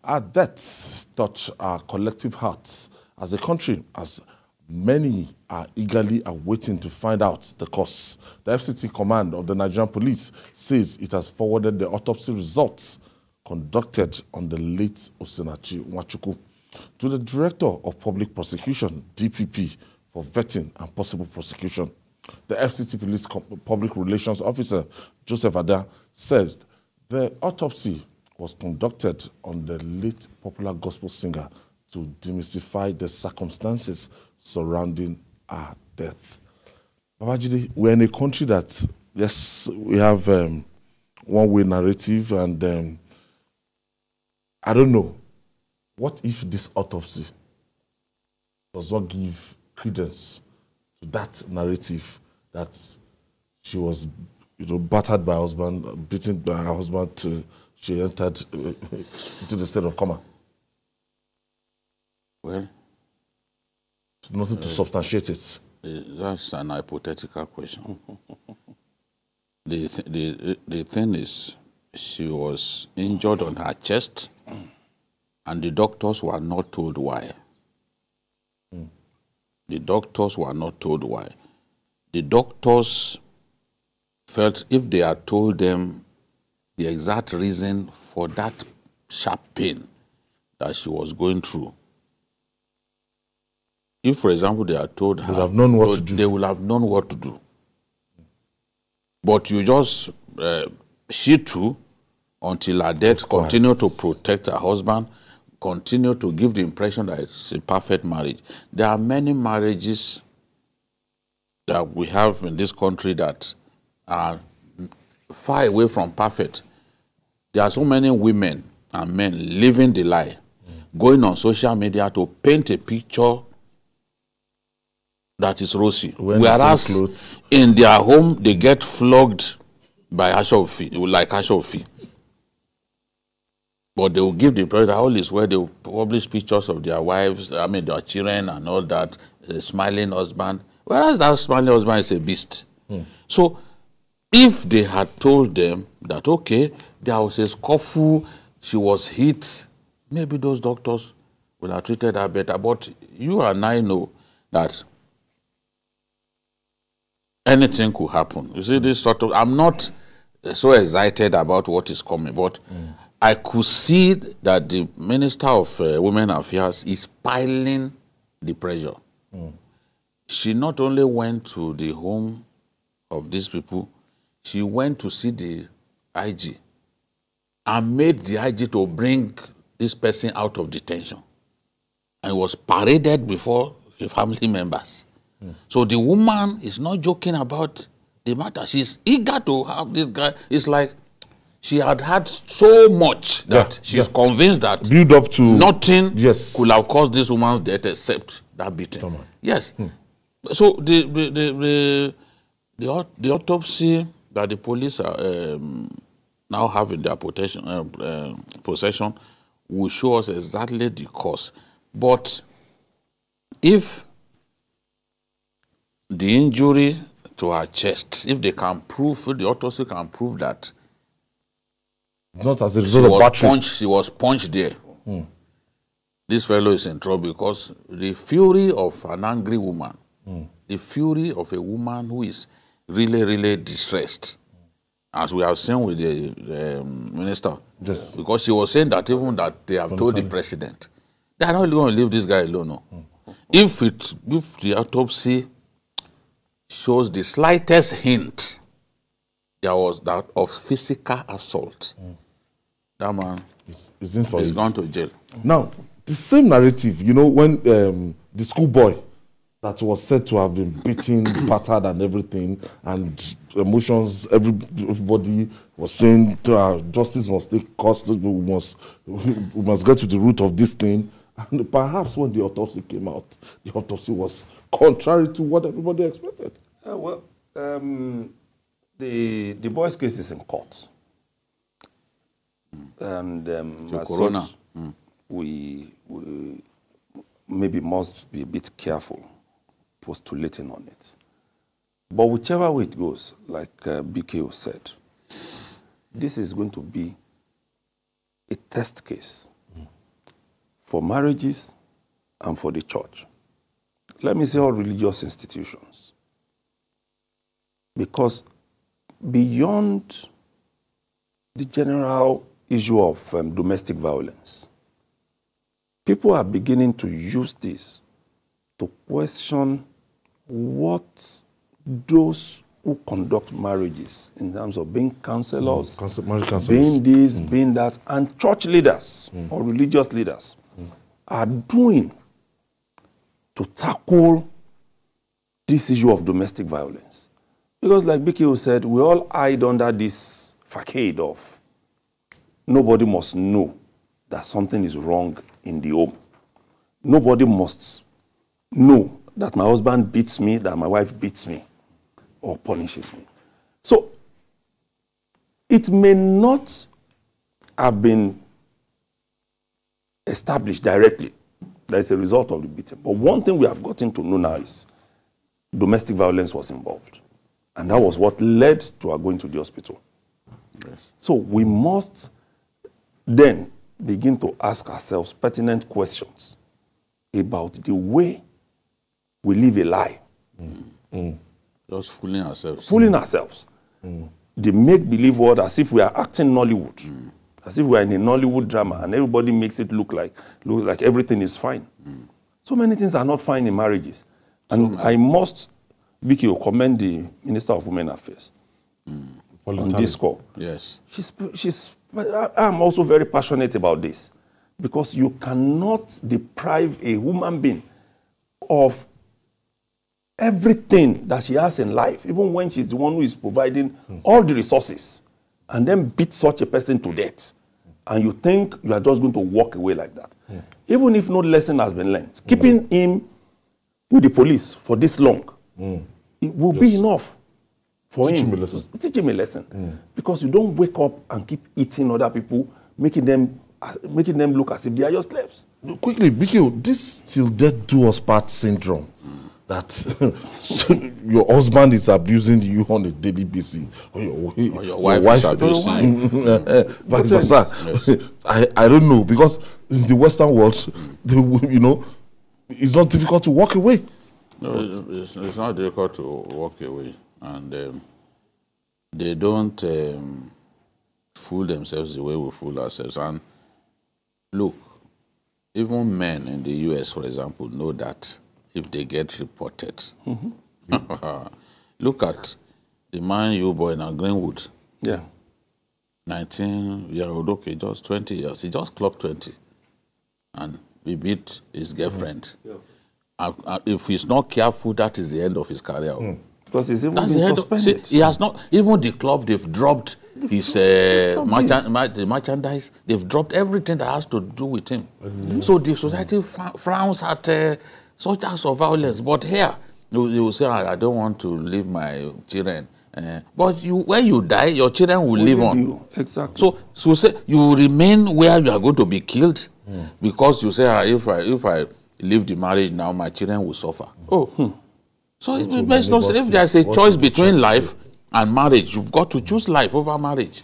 Our deaths touch our collective hearts as a country, as many are eagerly awaiting to find out the cause. The FCT Command of the Nigerian Police says it has forwarded the autopsy results conducted on the late Osinachi Nwachukwu to the Director of Public Prosecution, DPP, for vetting and possible prosecution. The FCT Police Public Relations Officer, Josephine Adeh, said the autopsy was conducted on the late popular gospel singer to demystify the circumstances surrounding her death. Babajide, we're in a country that, yes, we have one-way narrative, and I don't know, what if this autopsy does not give credence to that narrative that she was, battered by her husband, beaten by her husband till she entered into the state of coma? Well, nothing to substantiate it. That's an hypothetical question. The thing is, she was injured on her chest, and the doctors were not told why. The doctors were not told why. The doctors felt if they had told them the exact reason for that sharp pain that she was going through, if, for example, they had told her, they would have known what to do. They would have known what to do. But you just, she too, until her death, continued to protect her husband, continue to give the impression that it's a perfect marriage. There are many marriages that we have in this country that are far away from perfect. There are so many women and men living the lie, going on social media to paint a picture that is rosy. Whereas in their home, they get flogged by Ashofi, like Ashofi. But they will give the impression that all is where they will publish pictures of their wives, their children and all that, a smiling husband. Whereas that smiling husband is a beast. So if they had told them that, okay, there was a scuffle, she was hit, maybe those doctors would have treated her better. But you and I know that anything could happen. You see, this sort of, I'm not so excited about what is coming, but I could see that the Minister of Women Affairs is piling the pressure. She not only went to the home of these people, she went to see the IG and made the IG to bring this person out of detention. And was paraded before the family members. So the woman is not joking about the matter. She's eager to have this guy. It's like she had had so much that she's convinced that build up to nothing could have caused this woman's death except that beating. Yes. So the autopsy that the police are now have in their possession will show us exactly the cause. But if the injury to her chest, if they can prove, if the autopsy can prove that not as a result of battery, she was punched there, this fellow is in trouble, because the fury of an angry woman, the fury of a woman who is really, really distressed, as we have seen with the minister, because she was saying that even that they have told the president, they are not going to leave this guy alone. No. If the autopsy shows the slightest hint there was that of physical assault, that man is gone to jail. Now, the same narrative, when the schoolboy that was said to have been beaten, battered and everything, and emotions, everybody was saying justice must take cost, we must get to the root of this thing. And perhaps when the autopsy came out, the autopsy was contrary to what everybody expected. The boy's case is in court. And as such, we maybe must be a bit careful postulating on it. But whichever way it goes, like BKO said, this is going to be a test case for marriages, and for the church. Let me say all religious institutions. Because beyond the general issue of domestic violence, people are beginning to use this to question what those who conduct marriages in terms of being counselors, being this, being that, and church leaders or religious leaders are doing to tackle this issue of domestic violence. Because like Bikio said, we all hide under this facade of nobody must know that something is wrong in the home. Nobody must know that my husband beats me, that my wife beats me, or punishes me. So it may not have been established directly that it's a result of the beating. But one thing we have gotten to know now is domestic violence was involved. And that was what led to our going to the hospital. Yes. So we must then begin to ask ourselves pertinent questions about the way we live a lie. Just fooling ourselves. Fooling ourselves. The make-believe world as if we are acting Nollywood. As if we are in a Nollywood drama and everybody makes it look like everything is fine. So many things are not fine in marriages. And I must, Vicky, commend the Minister of Women Affairs on this call. Yes. I'm also very passionate about this because you cannot deprive a human being of everything that she has in life, even when she's the one who is providing all the resources, and then beat such a person to death. And you think you are just going to walk away like that. Even if no lesson has been learned, keeping him with the police for this long, it will be enough for him. Teach him a lesson. Because you don't wake up and keep eating other people, making them look as if they are your slaves. Quickly, Bikio, this till death do us part syndrome. That your husband is abusing you on a daily basis, or your wife is abusing you. Vice versa. Yes. I don't know, because in the Western world, it's not difficult to walk away. No, it's not difficult to walk away, and they don't fool themselves the way we fool ourselves. And look, even men in the US, for example, know that if they get reported. Look at the man you boy in Greenwood. Yeah. 19-year-old, okay, just 20 years. He just clocked 20. And he beat his girlfriend. If he's not careful, that is the end of his career. Because he's even been suspended. He has not, even the club, they've dropped his the merchandise. They've dropped everything that has to do with him. So the society frowns at such acts of violence, but here you will say, I don't want to leave my children. But when you die, your children will live on. You. Exactly. So say you remain where you are going to be killed, because you say, if I leave the marriage now, my children will suffer. So it makes no sense. If there's a choice between life and marriage, you've got to choose life over marriage.